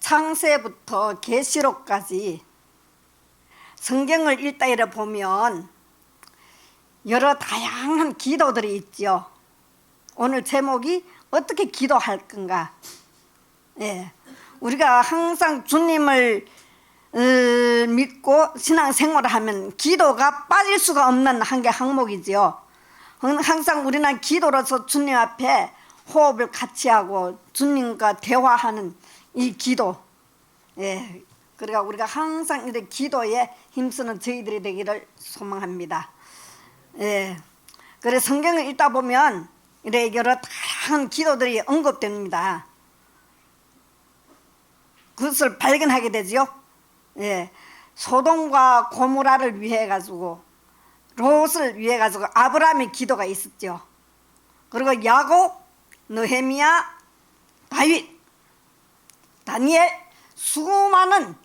창세부터 계시록까지 성경을 읽다 이래 보면 여러 다양한 기도들이 있죠. 오늘 제목이 어떻게 기도할 건가. 예, 우리가 항상 주님을 믿고 신앙생활을 하면 기도가 빠질 수가 없는 한 개 항목이지요. 항상 우리는 기도로서 주님 앞에 호흡을 같이 하고 주님과 대화하는 이 기도. 예, 그러니까 우리가 항상 이렇게 기도에 힘쓰는 저희들이 되기를 소망합니다. 예, 그래서 성경을 읽다 보면 이렇게 여러 다양한 기도들이 언급됩니다. 그것을 발견하게 되죠. 예, 소돔과 고모라를 위해 가지고, 롯을 위해 가지고 아브라함의 기도가 있었죠. 그리고 야곱, 느헤미야, 다윗, 다니엘, 수많은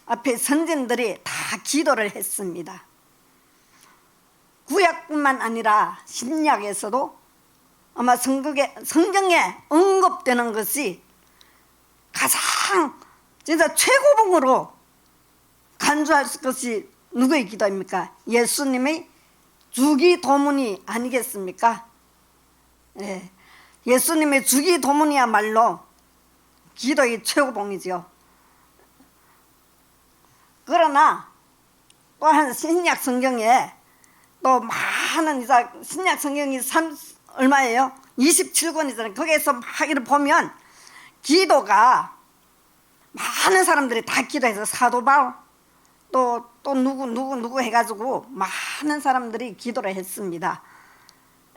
앞에 선진들이 다 기도를 했습니다. 구약뿐만 아니라 신약에서도 아마 성경에 언급되는 것이 가장 진짜 최고봉으로 간주할 것이 누구의 기도입니까? 예수님의 주기도문이 아니겠습니까? 예, 예수님의 주기도문이야말로 기도의 최고봉이죠. 그러나 또한 신약 성경에 또 많은 신약 성경이 얼마예요? 27권이잖아요. 거기에서 막 이렇게 보면 기도가 많은 사람들이 다 기도해서 사도 바울 또 누구 해가지고 많은 사람들이 기도를 했습니다.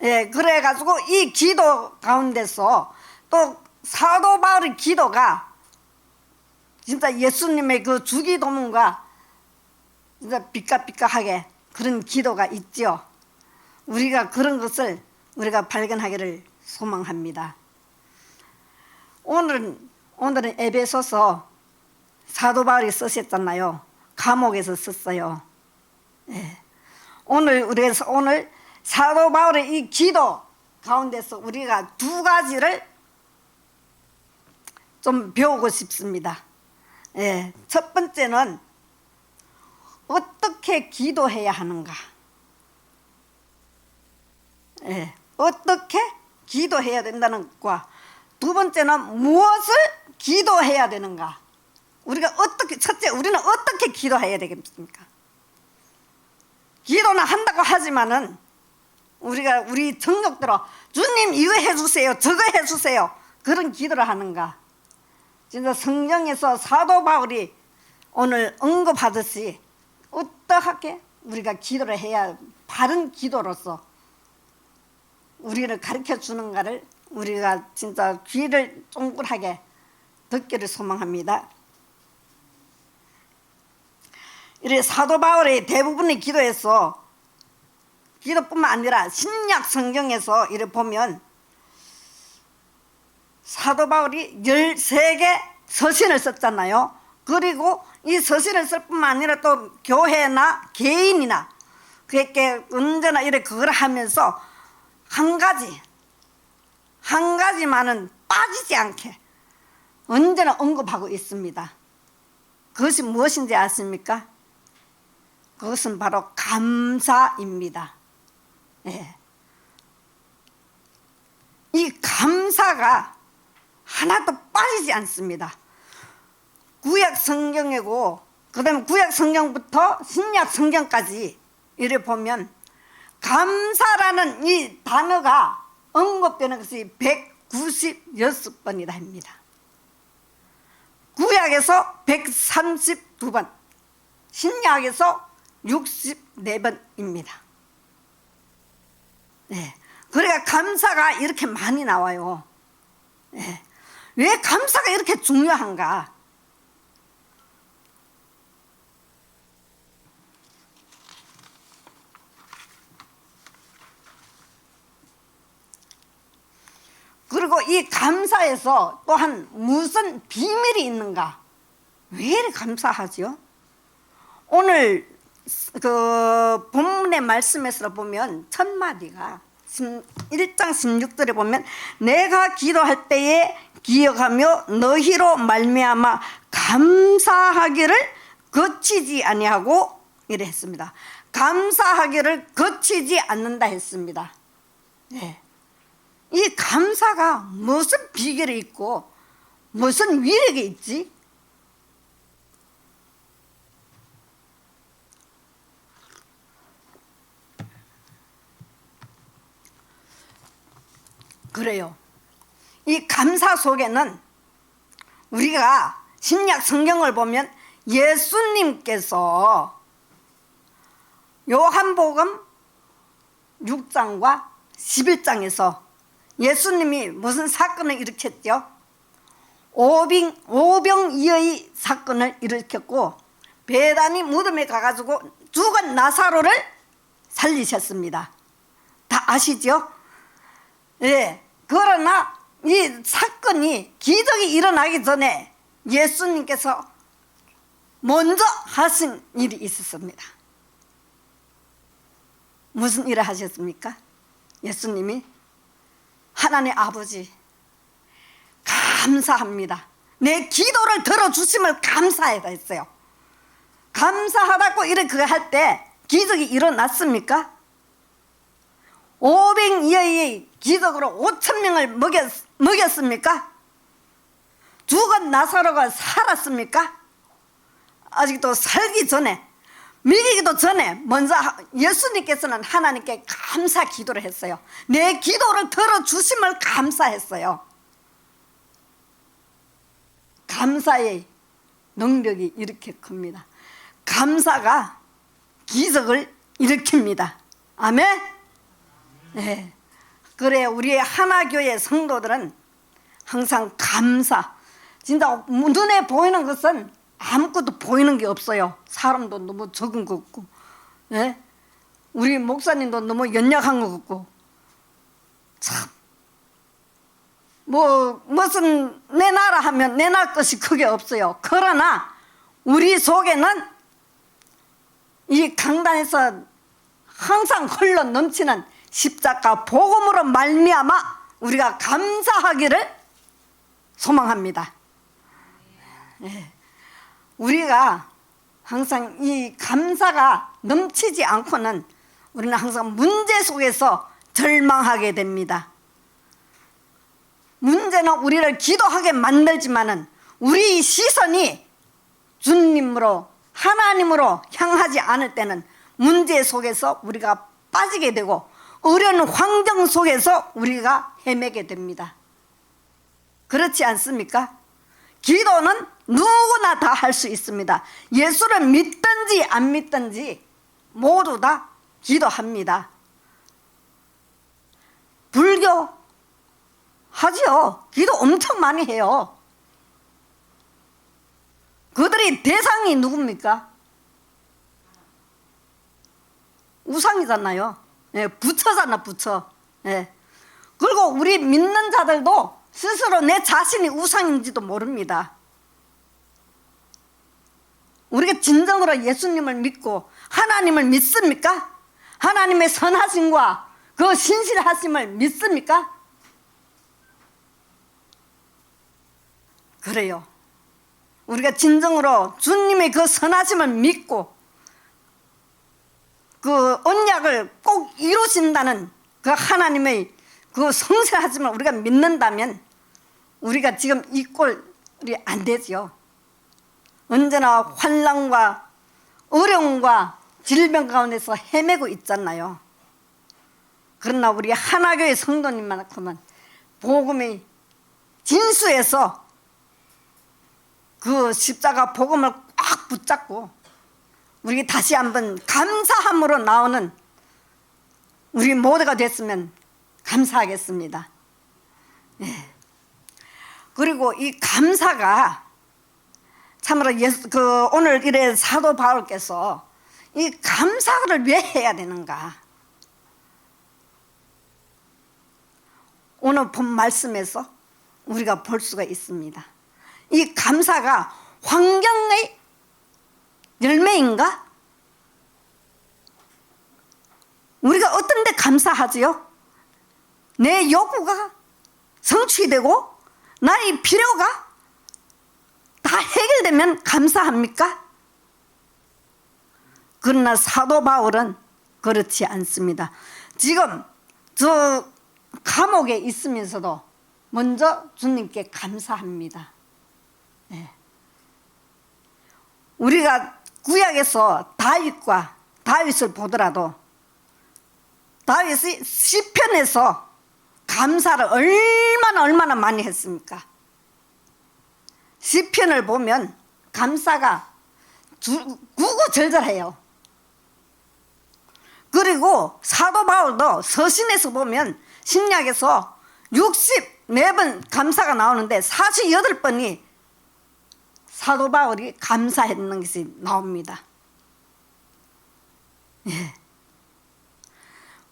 예, 그래가지고 이 기도 가운데서 또 사도 바울의 기도가 진짜 예수님의 그 주기도문과 진짜 삐까삐까하게 그런 기도가 있죠. 우리가 그런 것을 우리가 발견하기를 소망합니다. 오늘은 에베소서 사도 바울이 쓰셨잖아요. 감옥에서 썼어요. 예. 오늘 사도 바울의 이 기도 가운데서 우리가 두 가지를 좀 배우고 싶습니다. 예. 첫 번째는 어떻게 기도해야 하는가. 예. 어떻게 기도해야 된다는 것과 두 번째는 무엇을 기도해야 되는가. 첫째, 우리는 어떻게 기도해야 되겠습니까? 기도는 한다고 하지만은 우리 정력대로 주님 이거 해주세요, 저거 해주세요, 그런 기도를 하는가. 진짜 성경에서 사도 바울이 오늘 언급하듯이 어떻게 우리가 기도를 해야 바른 기도로서 우리를 가르쳐 주는가를 우리가 진짜 귀를 쫑긋하게 듣기를 소망합니다. 이래 사도 바울의 대부분의 기도에서 기도뿐만 아니라 신약 성경에서 이래 보면 사도 바울이 13개 서신을 썼잖아요. 그리고 이 서신을 쓸 뿐만 아니라 또 교회나 개인이나 그렇게 언제나 이래 그걸 하면서 한 가지만은 빠지지 않게 언제나 언급하고 있습니다. 그것이 무엇인지 아십니까? 그것은 바로 감사입니다. 예. 이 감사가 하나도 빠지지 않습니다. 구약 성경이고 그다음에 구약 성경부터 신약 성경까지 이래 보면 감사라는 이 단어가 언급되는 것이 196번이라 합니다. 구약에서 132번, 신약에서 64번입니다. 네. 그러니까 감사가 이렇게 많이 나와요. 네. 왜 감사가 이렇게 중요한가? 그리고 이 감사에서 또한 무슨 비밀이 있는가? 왜 이렇게 감사하죠? 오늘 그 본문의 말씀에서 보면 첫 마디가 1장 16절에 보면 내가 기도할 때에 기억하며 너희로 말미암아 감사하기를 거치지 아니하고 이래 했습니다. 감사하기를 거치지 않는다 했습니다. 네. 이 감사가 무슨 비결이 있고 무슨 위력이 있지? 그래요. 이 감사 속에는 우리가 신약 성경을 보면 예수님께서 요한복음 6장과 11장에서 예수님이 무슨 사건을 일으켰죠? 오병이어의 사건을 일으켰고 베다니 무덤에 가가지고 죽은 나사로를 살리셨습니다. 다 아시죠? 예. 그러나 이 사건이 기적이 일어나기 전에 예수님께서 먼저 하신 일이 있었습니다. 무슨 일을 하셨습니까? 예수님이 하나님 아버지 감사합니다. 내 기도를 들어주심을 감사하다 했어요. 감사하다고 이렇게 그거 할 때 기적이 일어났습니까? 500여의 기적으로 5,000명을 먹였습니까? 죽은 나사로가 살았습니까? 아직도 살기 전에, 먹이기도 전에 먼저 예수님께서는 하나님께 감사 기도를 했어요. 내 기도를 들어주심을 감사했어요. 감사의 능력이 이렇게 큽니다. 감사가 기적을 일으킵니다. 아멘? 네. 그래 우리의 하나교회 성도들은 항상 감사, 진짜 눈에 보이는 것은 아무것도 보이는 게 없어요. 사람도 너무 적은 것 같고, 네? 우리 목사님도 너무 연약한 것 같고, 참 무슨 내 나라 하면 내 나라 것이 크게 없어요. 그러나 우리 속에는 이 강단에서 항상 흘러 넘치는 십자가 복음으로 말미암아 우리가 감사하기를 소망합니다. 네. 우리가 항상 이 감사가 넘치지 않고는 우리는 항상 문제 속에서 절망하게 됩니다. 문제는 우리를 기도하게 만들지만은 우리 시선이 주님으로 하나님으로 향하지 않을 때는 문제 속에서 우리가 빠지게 되고 어려운 환경 속에서 우리가 헤매게 됩니다. 그렇지 않습니까? 기도는 누구나 다 할 수 있습니다. 예수를 믿든지 안 믿든지 모두 다 기도합니다. 불교 하지요. 기도 엄청 많이 해요. 그들이 대상이 누굽니까? 우상이잖아요. 예, 부처잖아, 부처. 예. 그리고 우리 믿는 자들도 스스로 내 자신이 우상인지도 모릅니다. 우리가 진정으로 예수님을 믿고 하나님을 믿습니까? 하나님의 선하심과 그 신실하심을 믿습니까? 그래요. 우리가 진정으로 주님의 그 선하심을 믿고 그 언약을 꼭 이루신다는 그 하나님의 그 성실하심을 우리가 믿는다면 우리가 지금 이 꼴이 안 되죠. 언제나 환난과 어려움과 질병 가운데서 헤매고 있잖아요. 그러나 우리 하나교회 성도님만큼은 복음의 진수에서 그 십자가 복음을 꽉 붙잡고 우리 다시 한번 감사함으로 나오는 우리 모두가 됐으면 감사하겠습니다. 예. 그리고 이 감사가 참으로 오늘 이래 사도 바울께서 이 감사를 왜 해야 되는가? 오늘 본 말씀에서 우리가 볼 수가 있습니다. 이 감사가 환경의 열매인가? 우리가 어떤 데 감사하지요? 내 요구가 성취되고 나의 필요가 다 해결되면 감사합니까? 그러나 사도 바울은 그렇지 않습니다. 지금 저 감옥에 있으면서도 먼저 주님께 감사합니다. 네. 우리가 구약에서 다윗을 보더라도 다윗이 시편에서 감사를 얼마나 많이 했습니까? 시편을 보면 감사가 구구절절해요. 그리고 사도 바울도 서신에서 보면 신약에서 64번 감사가 나오는데 48번이 사도 바울이 감사했는 것이 나옵니다. 예.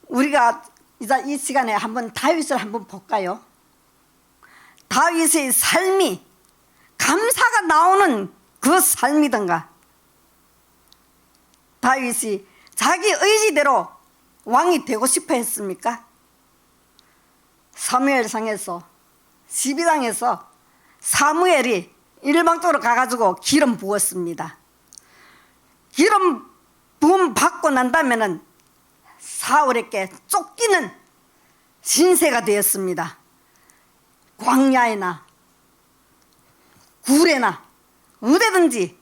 우리가 이제 이 시간에 한번 다윗을 한번 볼까요? 다윗의 삶이 감사가 나오는 그 삶이던가. 다윗이 자기 의지대로 왕이 되고 싶어 했습니까? 사무엘상에서 12장에서 사무엘이 일방적으로 가가지고 기름 부었습니다. 기름 부음 받고 난 다음에는 사울에게 쫓기는 신세가 되었습니다. 광야에나 굴에나 어디든지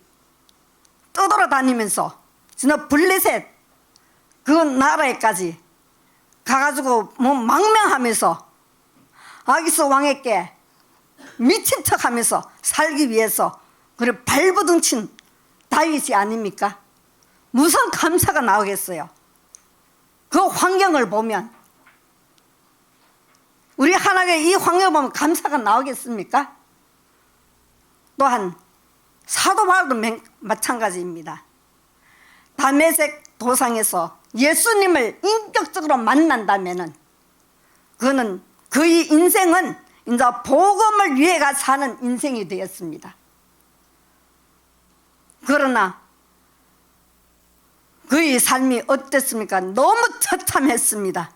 떠돌아다니면서 진짜 블레셋 그 나라에까지 가가지고 뭐 망명하면서 아기스 왕에게 미친 척하면서 살기 위해서 그를 발버둥친 다윗이 아닙니까? 무슨 감사가 나오겠어요? 그 환경을 보면 우리 하나님의 이 환경을 보면 감사가 나오겠습니까? 또한 사도 바울도 마찬가지입니다. 다메섹 도상에서 예수님을 인격적으로 만난다면은 그는 그의 인생은 이제 복음을 위해가 사는 인생이 되었습니다. 그러나 그의 삶이 어땠습니까? 너무 처참했습니다.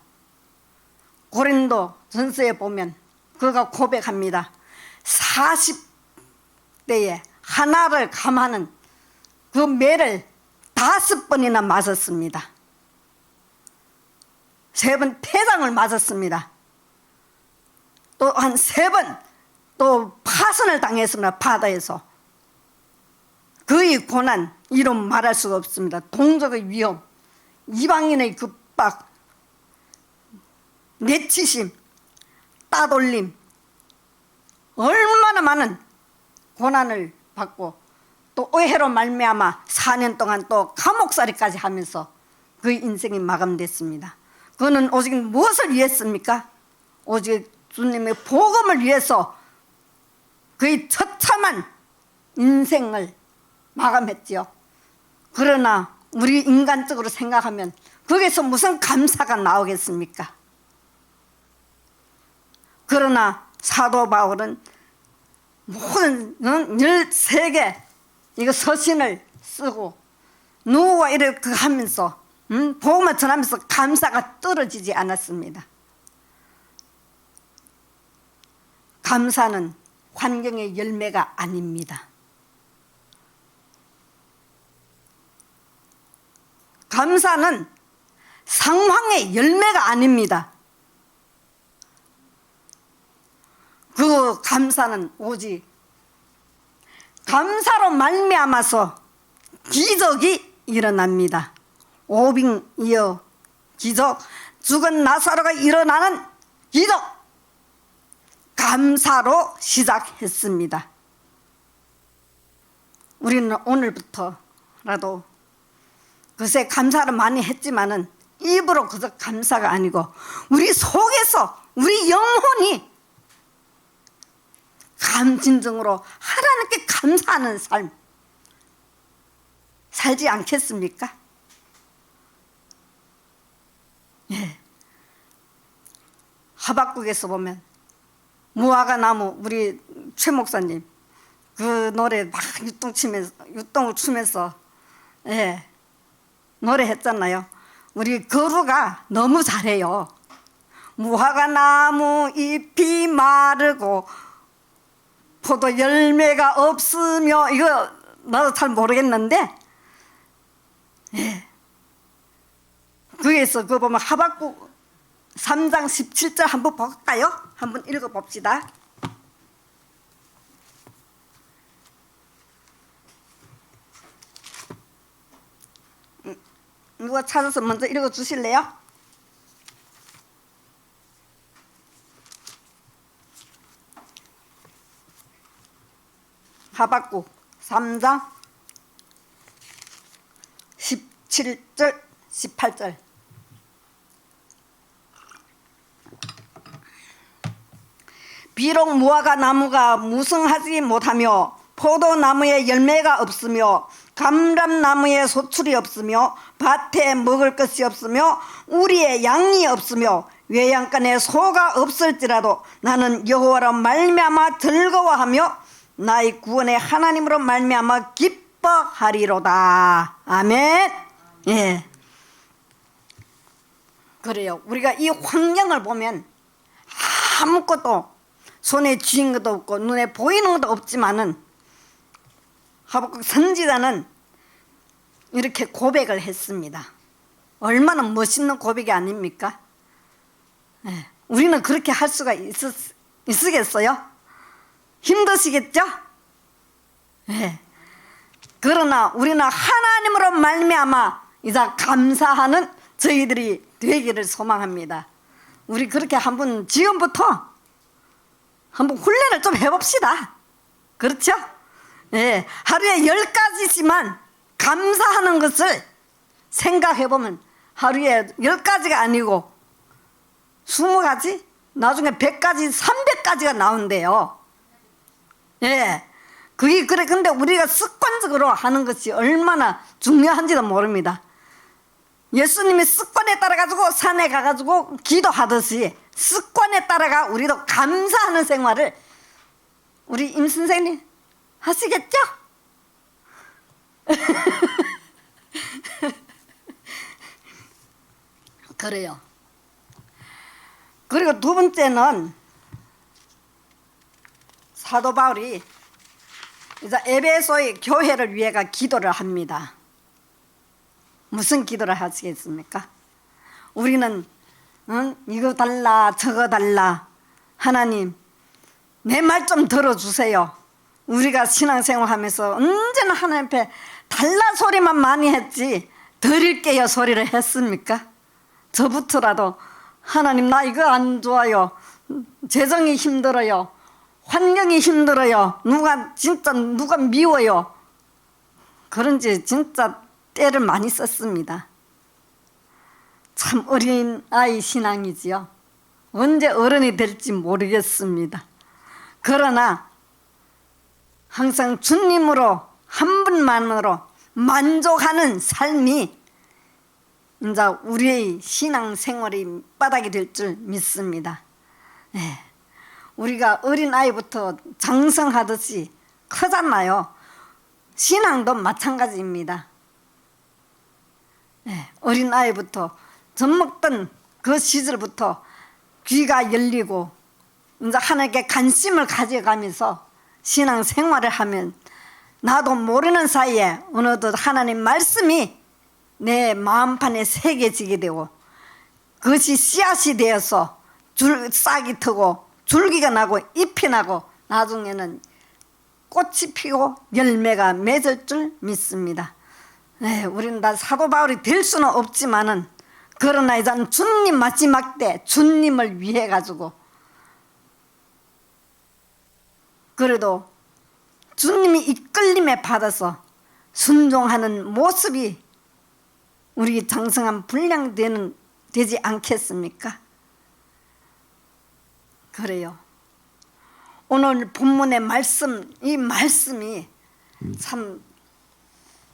고린도 전서에 보면 그가 고백합니다. 40대에 하나를 감하는 그 매를 5번이나 맞았습니다. 3번 폐장을 맞았습니다. 또 한 3번 또 파선을 당했습니다. 바다에서. 그의 고난 이름 말할 수가 없습니다. 동족의 위험, 이방인의 급박, 내치심, 따돌림, 얼마나 많은 고난을 받고 또 오해로 말미암아 4년 동안 또 감옥살이까지 하면서 그의 인생이 마감됐습니다. 그는 오직 무엇을 위했습니까? 오직 주님의 복음을 위해서 그의 처참한 인생을 마감했지요. 그러나 우리 인간적으로 생각하면 거기서 무슨 감사가 나오겠습니까? 그러나 사도 바울은 모든 13개 이거 서신을 쓰고 누구와 이렇게 하면서 복음을 전하면서 감사가 떨어지지 않았습니다. 감사는 환경의 열매가 아닙니다. 감사는 상황의 열매가 아닙니다. 그 감사는 오직 감사로 말미암아서 기적이 일어납니다. 오빙이어 기적, 죽은 나사로가 일어나는 기적, 감사로 시작했습니다. 우리는 오늘부터라도 그새 감사를 많이 했지만은 입으로 그저 감사가 아니고 우리 속에서 우리 영혼이 진정으로 하나님께 감사하는 삶 살지 않겠습니까? 예. 하박국에서 보면 무화과 나무 우리 최 목사님 그 노래 막 유똥을 추면서 예. 노래했잖아요. 우리 거루가 너무 잘해요. 무화과 나무 잎이 마르고 포도 열매가 없으며, 이거 나도 잘 모르겠는데, 예. 거기에서 그거 보면 하박국 3장 17절 한번 볼까요? 한번 읽어봅시다. 누가 찾아서 먼저 읽어주실래요? 하박국 3장 17절 18절. 비록 무화과 나무가 무성하지 못하며 포도나무에 열매가 없으며 감람나무에 소출이 없으며 밭에 먹을 것이 없으며 우리의 양이 없으며 외양간에 소가 없을지라도 나는 여호와로 말미암아 즐거워하며 나의 구원의 하나님으로 말미암아 기뻐하리로다. 아멘. 예. 그래요. 우리가 이 환경을 보면 아무것도 손에 쥐인 것도 없고 눈에 보이는 것도 없지만은 하박국 선지자는 이렇게 고백을 했습니다. 얼마나 멋있는 고백이 아닙니까? 예. 우리는 그렇게 할 수가 있으겠어요? 힘드시겠죠? 예. 그러나 우리는 하나님으로 말미암아 이제 감사하는 저희들이 되기를 소망합니다. 우리 그렇게 한번 지금부터 한번 훈련을 좀 해봅시다. 그렇죠? 예. 하루에 10가지지만 감사하는 것을 생각해보면 하루에 10가지가 아니고 20가지? 나중에 100가지, 300가지가 나온대요. 예. 그게 그래. 근데 우리가 습관적으로 하는 것이 얼마나 중요한지도 모릅니다. 예수님이 습관에 따라가지고 산에 가가지고 기도하듯이 습관에 따라가 우리도 감사하는 생활을 우리 임 선생님 하시겠죠? 그래요. 그리고 두 번째는 사도 바울이 이제 에베소의 교회를 위해가 기도를 합니다. 무슨 기도를 하시겠습니까? 우리는 이거 달라 저거 달라, 하나님 내 말 좀 들어주세요. 우리가 신앙생활하면서 언제나 하나님 앞에 달라 소리만 많이 했지 드릴게요 소리를 했습니까? 저부터라도 하나님 나 이거 안 좋아요, 재정이 힘들어요, 환경이 힘들어요, 누가 미워요, 그런지 진짜 때를 많이 썼습니다. 참 어린 아이 신앙이지요. 언제 어른이 될지 모르겠습니다. 그러나 항상 주님으로 한 분만으로 만족하는 삶이 이제 우리의 신앙생활이 바닥이 될 줄 믿습니다. 네. 우리가 어린아이부터 장성하듯이 크잖아요. 신앙도 마찬가지입니다. 네. 어린아이부터 젖 먹던 그 시절부터 귀가 열리고 이제 하나님께 관심을 가져가면서 신앙생활을 하면 나도 모르는 사이에 어느덧 하나님 말씀이 내 마음판에 새겨지게 되고 그것이 씨앗이 되어서 싹이 트고 줄기가 나고 잎이 나고 나중에는 꽃이 피고 열매가 맺을 줄 믿습니다. 네, 우리는 다 사도 바울이 될 수는 없지만은 그러나 이제 주님 마지막 때 주님을 위해 가지고 그래도 주님이 이끌림에 받아서 순종하는 모습이 우리 장성한 분량 되지 않겠습니까? 그래요. 오늘 본문의 말씀, 이 말씀이 참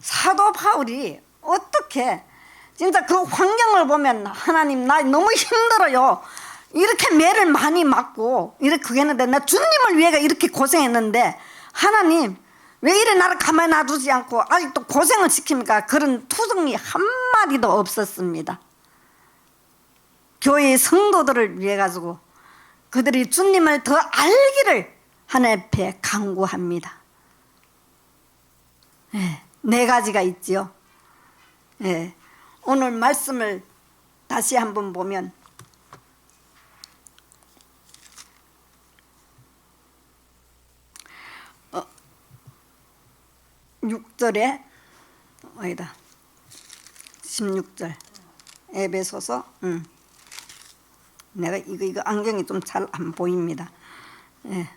사도 바울이 어떻게 진짜 그 환경을 보면 하나님 나 너무 힘들어요. 이렇게 매를 많이 맞고 이렇게 했는데 나 주님을 위해가 이렇게 고생했는데 하나님 왜 이래 나를 가만히 놔두지 않고 아직도 고생을 시킵니까? 그런 투정이 한마디도 없었습니다. 교회의 성도들을 위해 가지고 그들이 주님을 더 알기를 하나님 앞에 간구합니다. 예, 네 가지가 있지요. 예, 오늘 말씀을 다시 한번 보면 6절에 어디다 16절 에베소서 내가 이거 안경이 좀 잘 안 보입니다. 예.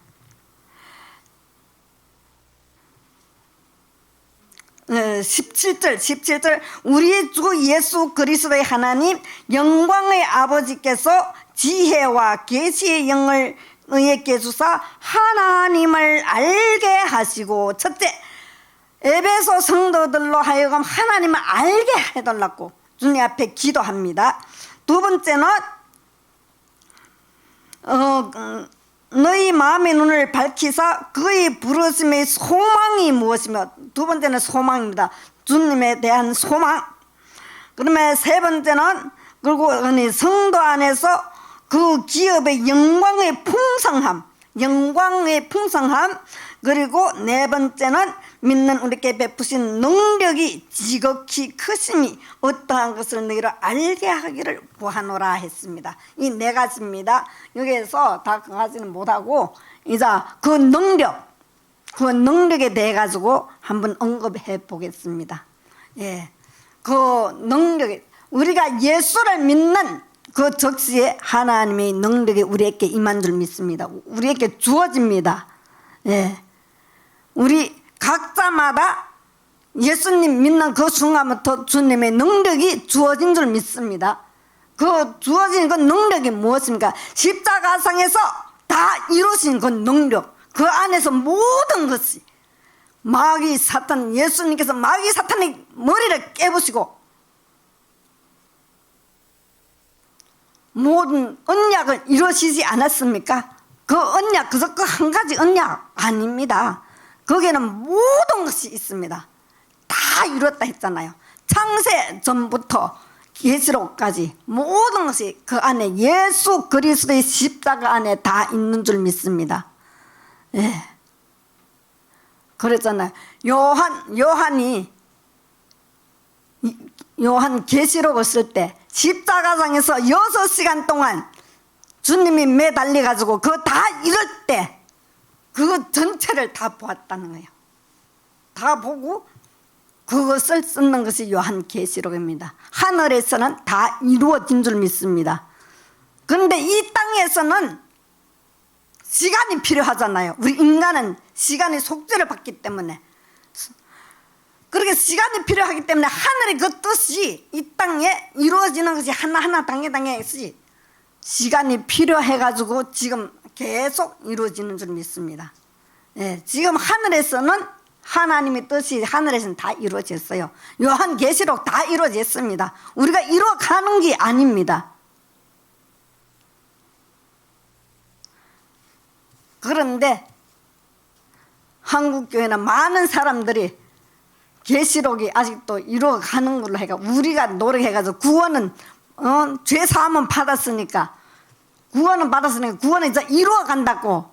17절 우리 주 예수 그리스도의 하나님 영광의 아버지께서 지혜와 계시의 영을 너희에게 주사 하나님을 알게 하시고, 첫째 에베소 성도들로 하여금 하나님을 알게 해달라고 주님 앞에 기도합니다. 두 번째는 너희 마음의 눈을 밝히사 그의 부르심의 소망이 무엇이며, 두 번째는 소망입니다. 주님에 대한 소망. 그러면 세 번째는 그리고 성도 안에서 그 기업의 영광의 풍성함, 그리고 네 번째는 믿는 우리에게 베푸신 능력이 지극히 크심이 어떠한 것을 너희를 알게 하기를 구하노라 했습니다. 이 네 가지입니다. 여기에서 다 그 가지는 못하고 이제 그 능력에 대해 가지고 한번 언급해 보겠습니다. 예, 그 능력이 우리가 예수를 믿는 그 적시에 하나님의 능력이 우리에게 임한 줄 믿습니다. 우리에게 주어집니다. 예, 우리 각자마다 예수님 믿는 그 순간부터 주님의 능력이 주어진 줄 믿습니다. 그 주어진 그 능력이 무엇입니까? 십자가상에서 다 이루신 그 능력, 그 안에서 모든 것이 마귀 사탄, 예수님께서 마귀 사탄의 머리를 깨부시고 모든 언약을 이루시지 않았습니까? 그 언약, 그저 그 한 가지 언약 아닙니다. 거기에는 모든 것이 있습니다. 다 이뤘다 했잖아요. 창세 전부터 계시록까지 모든 것이 그 안에 예수 그리스도의 십자가 안에 다 있는 줄 믿습니다. 예. 그랬잖아요. 요한 계시록을 쓸 때 십자가상에서 6시간 동안 주님이 매달려 가지고 그거 다 이럴 때 그거 전체를 다 보았다는 거예요. 다 보고 그것을 쓰는 것이 요한 계시록입니다. 하늘에서는 다 이루어진 줄 믿습니다. 그런데 이 땅에서는 시간이 필요하잖아요. 우리 인간은 시간의 속죄를 받기 때문에, 그렇게 시간이 필요하기 때문에 하늘의 그 뜻이 이 땅에 이루어지는 것이 하나하나 당에 시간이 필요해가지고 지금 계속 이루어지는 줄 믿습니다. 예, 지금 하늘에서는 하나님의 뜻이 하늘에서는 다 이루어졌어요. 요한 계시록 다 이루어졌습니다. 우리가 이루어가는 게 아닙니다. 그런데 한국교회는 많은 사람들이 계시록이 아직도 이루어가는 걸로 해가 우리가 노력해가지고 구원은 죄 사함은 받았으니까 구원은 이제 이루어간다고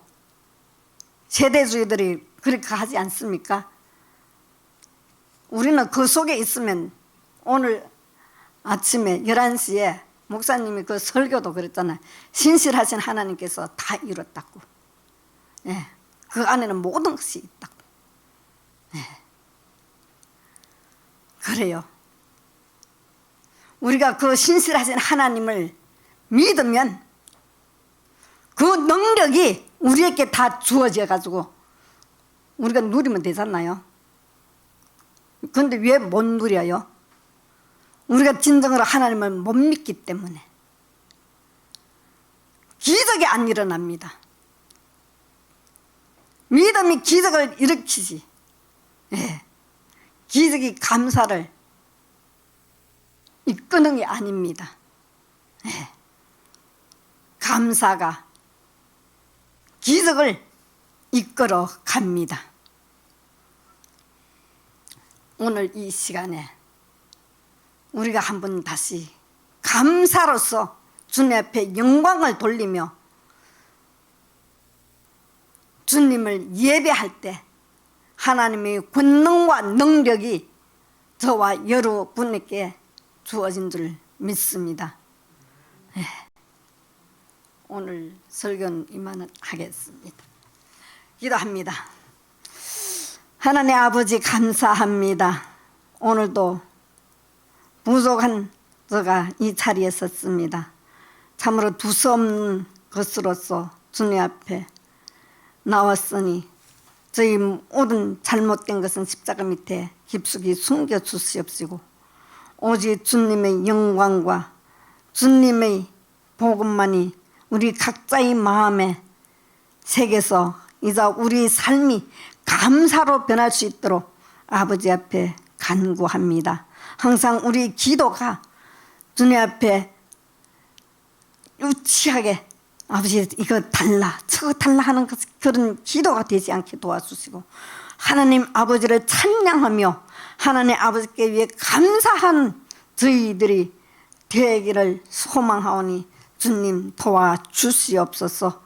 세대주의들이 그렇게 하지 않습니까? 우리는 그 속에 있으면, 오늘 아침에 11시에 목사님이 그 설교도 그랬잖아요. 신실하신 하나님께서 다 이뤘다고. 예, 그 안에는 모든 것이 있다고. 예. 그래요. 우리가 그 신실하신 하나님을 믿으면 그 능력이 우리에게 다 주어져 가지고 우리가 누리면 되잖아요. 그런데 왜 못 누려요? 우리가 진정으로 하나님을 못 믿기 때문에. 기적이 안 일어납니다. 믿음이 기적을 일으키지. 예. 기적이 감사를 이끄는 게 아닙니다. 예. 감사가 기적을 이끌어 갑니다. 오늘 이 시간에 우리가 한번 다시 감사로서 주님 앞에 영광을 돌리며 주님을 예배할 때 하나님의 권능과 능력이 저와 여러분에게 주어진 줄 믿습니다. 네. 오늘 설교는 이만하겠습니다. 기도합니다. 하나님 아버지 감사합니다. 오늘도 부족한 저가 이 자리에 섰습니다. 참으로 두서없는 것으로서 주님 앞에 나왔으니 저희 모든 잘못된 것은 십자가 밑에 깊숙이 숨겨 주시옵시고 오직 주님의 영광과 주님의 복음만이 우리 각자의 마음에 새겨서 이제 우리 삶이 감사로 변할 수 있도록 아버지 앞에 간구합니다. 항상 우리 기도가 주님 앞에 유치하게 아버지 이거 달라 저거 달라 하는 그런 기도가 되지 않게 도와주시고 하나님 아버지를 찬양하며 하나님 아버지께 위해 감사한 저희들이 되기를 소망하오니 주님 도와주시옵소서.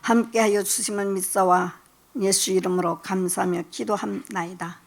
함께하여 주심을 믿사와 예수 이름으로 감사하며 기도합나이다.